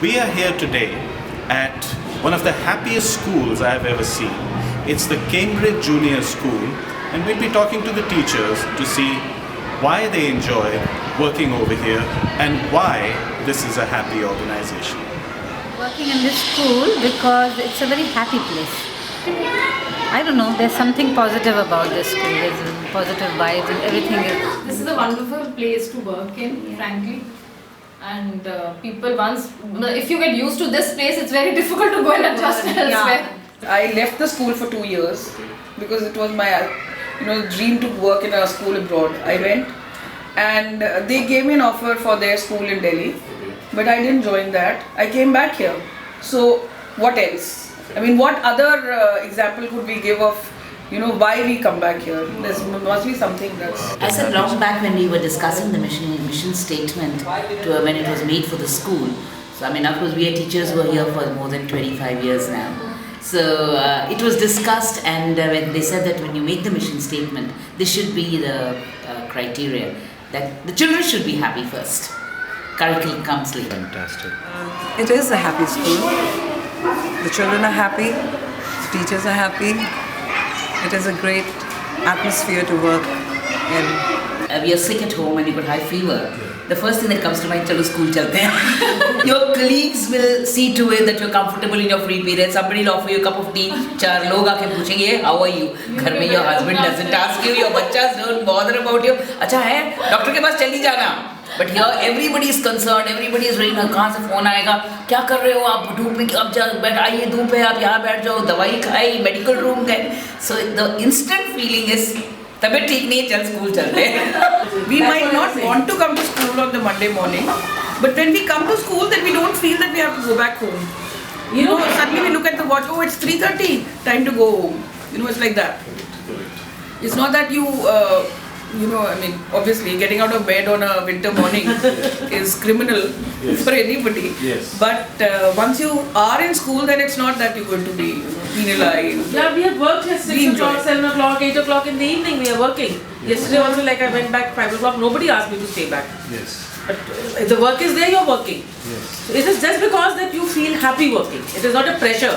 We are here today at one of the happiest schools I've ever seen. It's the Cambridge Junior School, and we'll be talking to the teachers to see why they enjoy working over here and why this is a happy organization. Working in this school because it's a very happy place. I don't know, there's something positive about this school. There's positive vibes and everything is. This is a wonderful place to work in, frankly. And people once, if you get used to this place, it's very difficult to go and adjust elsewhere. I left the school for 2 years because it was my dream to work in a school abroad. I went and they gave me an offer for their school in Delhi, but I didn't join that. I came back here. So what else? I mean, what other example could we give of why we come back here? There must be something that's... I said long back when we were discussing the mission statement when it was made for the school. So I mean, of course, we are teachers who are here for more than 25 years now. So it was discussed, and when they said that when you make the mission statement, this should be the criteria that the children should be happy first. Curriculum comes later. Fantastic. It is a happy school. The children are happy, the teachers are happy. It is a great atmosphere to work in. We are sick at home and you got high fever. The first thing that comes to mind, chalo school chalte hain. Your colleagues will see to it that you're comfortable in your free period. Somebody will offer you a cup of tea. 4 log aake पूछेंगे, how are you? घर में your husband doesn't ask you, your बच्चा don't bother about you. अच्छा है, doctor के पास चली जाना. But here everybody is concerned, everybody is worried. कहाँ से फोन आएगा? क्या कर रहे हो आप? धूप में अब जा बैठ आइए धूप है आप यहाँ बैठ जाओ दवाई खाई मेडिकल रूम गए. So the instant feeling is तबीयत ठीक नहीं है चल स्कूल चलते हैं. We might not want to come to school on the Monday morning, but when we come to school, then we don't feel that we have to go back home. Suddenly we look at the watch. Oh, it's 3:30. Time to go home. It's like that. It's not that you. Obviously getting out of bed on a winter morning is criminal for anybody. Yes. But once you are in school, then it's not that you're going to be penalized. Yeah, we have worked at 6 o'clock, 7 o'clock, 8 o'clock in the evening. We are working. Yesterday also, I went back 5 o'clock. Nobody asked me to stay back. Yes. But if the work is there, you're working. Yes. So it is just because that you feel happy working. It is not a pressure.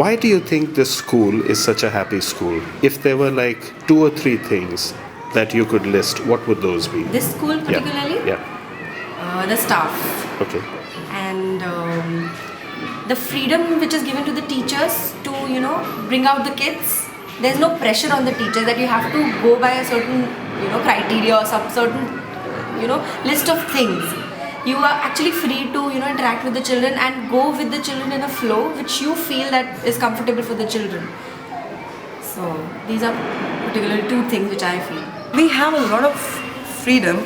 Why do you think this school is such a happy school? If there were like 2 or 3 things that you could list, what would those be? This school particularly? Yeah. The staff. Okay. And the freedom which is given to the teachers to, bring out the kids. There's no pressure on the teachers that you have to go by a certain, criteria or some certain, list of things. You are actually free to, interact with the children and go with the children in a flow which you feel that is comfortable for the children. So these are particularly 2 things which I feel. We have a lot of freedom.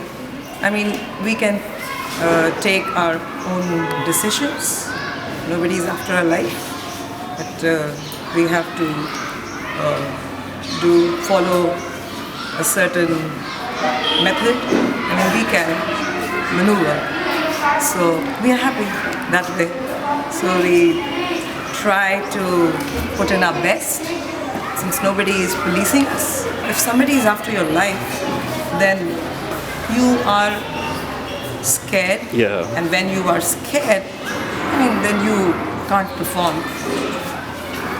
I mean, we can take our own decisions. Nobody is after our life, but we have to follow a certain method. I mean, we can maneuver. So we are happy that way. So we try to put in our best. Since nobody is policing us, if somebody is after your life, then you are scared. Yeah. And when you are scared, then you can't perform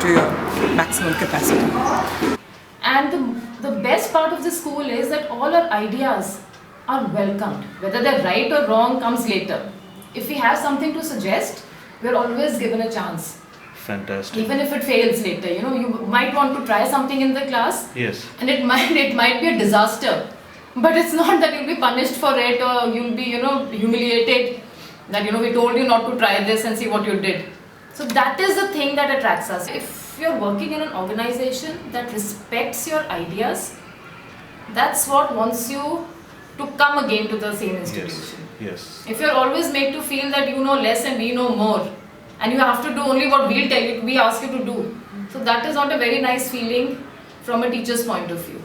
to your maximum capacity. And the best part of the school is that all our ideas are welcomed. Whether they're right or wrong comes later. If we have something to suggest, we're always given a chance. Fantastic. Even if it fails later, you might want to try something in the class. Yes. And it might be a disaster. But it's not that you'll be punished for it or you'll be, humiliated. That, we told you not to try this and see what you did. So that is the thing that attracts us. If you're working in an organization that respects your ideas, that's what wants you to come again to the same institution. Yes. If you're always made to feel that you know less and we know more, and you have to do only what we ask you to do. So that is not a very nice feeling from a teacher's point of view.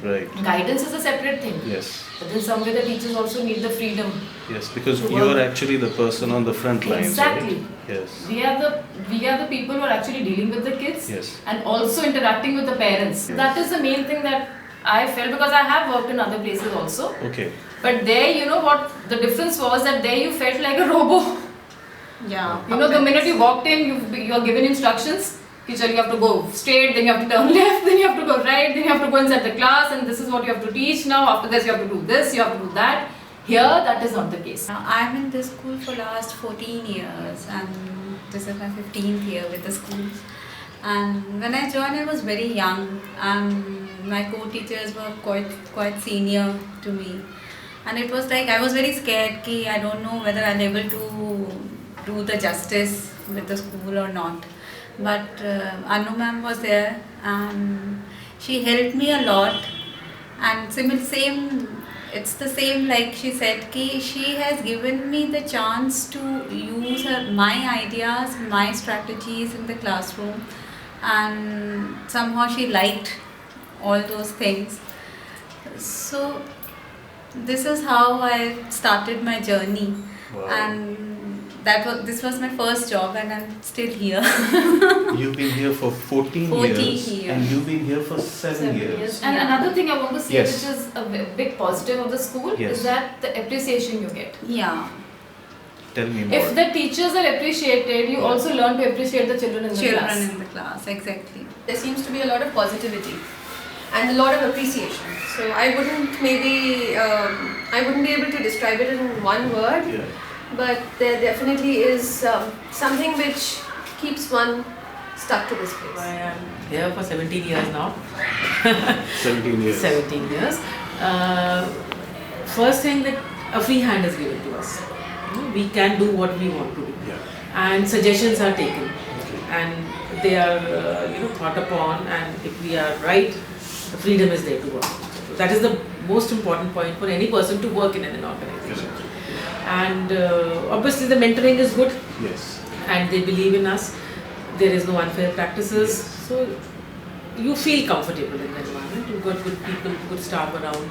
Right. Guidance is a separate thing. Yes. But in some way the teachers also need the freedom. Yes, because you are actually the person on the front lines, Exactly. right? Yes. We are the people who are actually dealing with the kids. Yes. And also interacting with the parents. That is the main thing that I felt, because I have worked in other places also. Okay. But there, what the difference was, that there you felt like a robo. Yeah. You know, the minute you walked in, you are given instructions. You have to go straight, then you have to turn left, then you have to go right, then you have to go inside the class, and this is what you have to teach now. After this, you have to do this, you have to do that. Here, that is not the case. I'm in this school for last 14 years, and this is my 15th year with the school. And when I joined, I was very young, and my co-teachers were quite senior to me. And it was like I was very scared that I don't know whether I'm able to do the justice with the school or not. But Anu ma'am was there, and she helped me a lot. And it's the same like she said, she has given me the chance to use my ideas, my strategies in the classroom, and somehow she liked all those things. So this is how I started my journey. Wow. And this was my first job, and I'm still here. You've been here for 14 years, and you've been here for 7 years. And another thing I want to say, Yes. which is a big positive of the school, Yes. is that the appreciation you get. Yeah. Tell me more. If the teachers are appreciated, you also learn to appreciate the children in the class. Children in the class, exactly. There seems to be a lot of positivity and a lot of appreciation. So I wouldn't I wouldn't be able to describe it in one word. Yeah. But there definitely is something which keeps one stuck to this place. I am here for 17 years now. 17 years. 17 years. First thing, that a free hand is given to us. We can do what we want to do. Yeah. And suggestions are taken. Okay. And they are thought upon, and if we are right, the freedom is there to work. So that is the most important point for any person to work in an organization. And obviously the mentoring is good, Yes. and they believe in us. There is no unfair practices, so you feel comfortable in the environment. You've got good people, good staff around,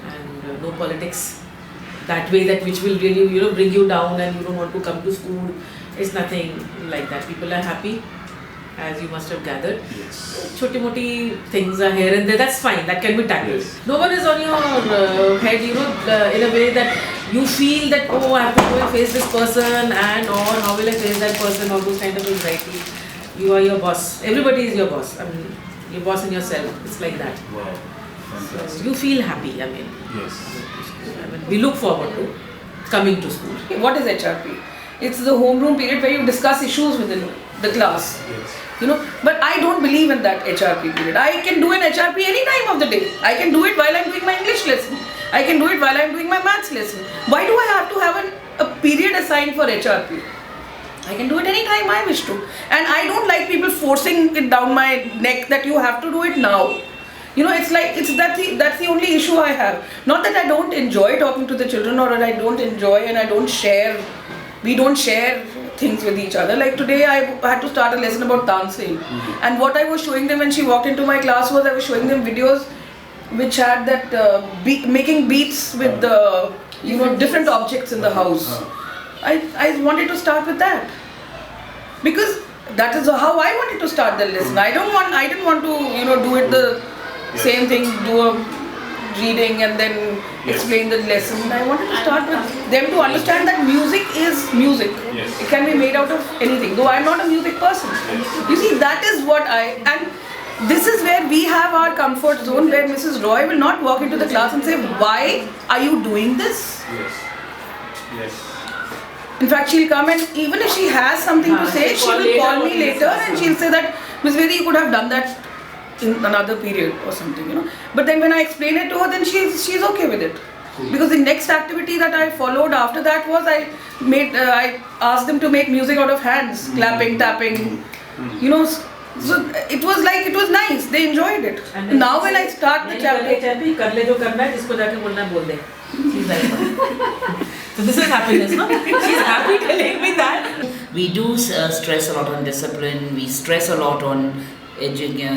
and no politics that way, that which will really bring you down and you don't want to come to school. It's nothing like that. People are happy, as you must have gathered. Yes. Choti-moti things are here and there, that's fine, that can be tackled. Yes. No one is on your head, in a way that you feel that, oh, I have to go and face this person, and or how will I face that person, all those kind of anxiety. You are your boss. Everybody is your boss. I mean, your boss in yourself. It's like that. Wow. So Fantastic. you feel happy, I mean. Yes. We look forward to coming to school. What is HRP? It's the homeroom period where you discuss issues within the class. Yes. But I don't believe in that HRP period. I can do an HRP any time of the day. I can do it while I'm doing my English lesson. I can do it while I'm doing my maths lesson. Why do I have to have a period assigned for HRP? I can do it any time I wish to. And I don't like people forcing it down my neck that you have to do it now. That's the only issue I have. Not that I don't enjoy talking to the children, or that I don't enjoy and I don't share. We don't share things with each other. Like today I had to start a lesson about Tansel. And what I was showing them when she walked into my class was I was showing them videos which had that making beats with the different objects in the house. I wanted to start with that because that is how I wanted to start the lesson. I didn't want to do it the same thing, do a reading and then explain the lesson. I wanted to start with them to understand that music is music. Yes. It can be made out of anything. Though I'm not a music person. You see, that is what and this is where we have our comfort zone, where Mrs. Roy will not walk into the class and say, "Why are you doing this?" Yes. Yes. In fact, she'll come, and even if she has something to say, she will call me later and she'll say that, "Ms. Vedi, you could have done that in another period or something, But then when I explain it to her, then she's okay with it. Because the next activity that I followed after that was I asked them to make music out of hands, clapping, tapping, So it was nice. They enjoyed it. And now when I start the chapter, कर ले जो करना है, जिसको जाके बोलना है बोल दे. She's like that. So this is happiness, no? She's happy telling me that. We do stress a lot on discipline, we stress a lot on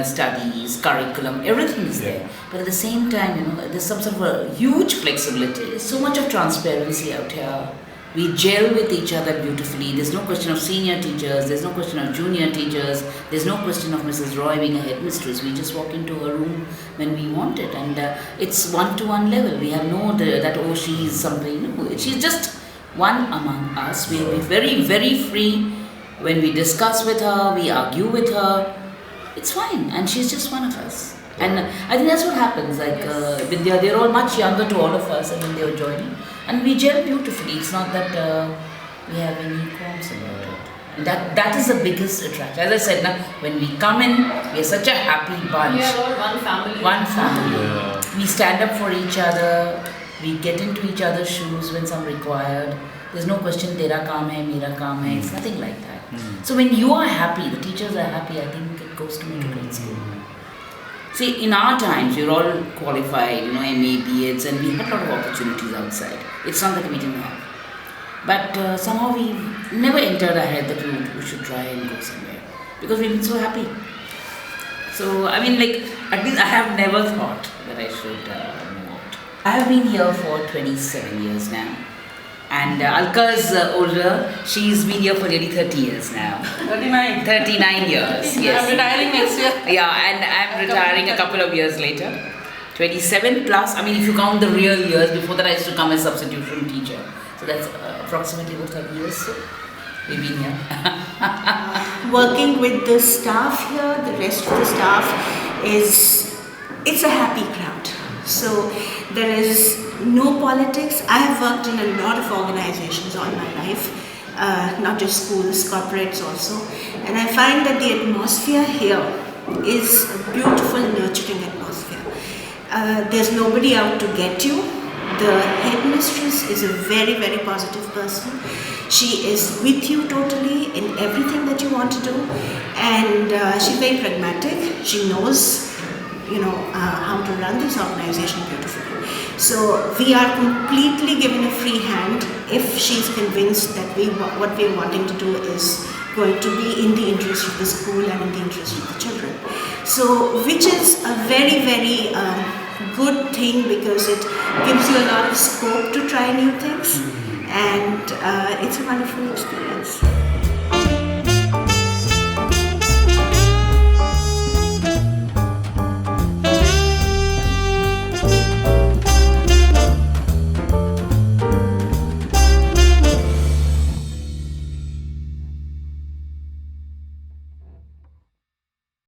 studies, curriculum, everything is there. But at the same time, there's some sort of a huge flexibility, so much of transparency out here. We gel with each other beautifully. There's no question of senior teachers, there's no question of junior teachers, there's no question of Mrs. Roy being a headmistress. We just walk into her room when we want it, and it's one-to-one level. We have that she's something, she's just one among us. We'll be very, very free when we discuss with her, we argue with her. It's fine, and she's just one of us. And I think that's what happens. Like Vidya, they're all much younger to all of us, and when they were joining, and we gel beautifully. It's not that we have any qualms about it. And that is the biggest attraction. As I said, now when we come in, we are such a happy bunch. We are all one family. One family. Yeah. We stand up for each other. We get into each other's shoes when some required. There's no question, tera kaam hai, mera kaam hai. It's nothing like that. So when you are happy, the teachers are happy, I think it goes to make a great school. See, in our times, we were all qualified, MA, BEds, and we had a lot of opportunities outside. It's not that we didn't have. But somehow we never entered our head that we should try and go somewhere. Because we've been so happy. So, I mean, at least I have never thought that I should move out. I have been here for 27 years now. And Alka's older, she's been here for nearly 30 years now. 39. 39 years, yes. I'm retiring next year. Yeah, and I'm retiring a couple of years later. 27 plus, I mean, if you count the real years, before that I used to come as substitution teacher. So that's approximately about 30 years. So we've been here. Working with the staff here, the rest of the staff, it's a happy crowd. So there is no politics. I have worked in a lot of organizations all my life, not just schools, corporates also. And I find that the atmosphere here is a beautiful, nurturing atmosphere. There's nobody out to get you. The headmistress is a very, very positive person. She is with you totally in everything that you want to do. And she's very pragmatic. She knows how to run this organization beautifully. So we are completely given a free hand if she's convinced that what we're wanting to do is going to be in the interest of the school and in the interest of the children. So which is a very, very good thing because it gives you a lot of scope to try new things and it's a wonderful experience.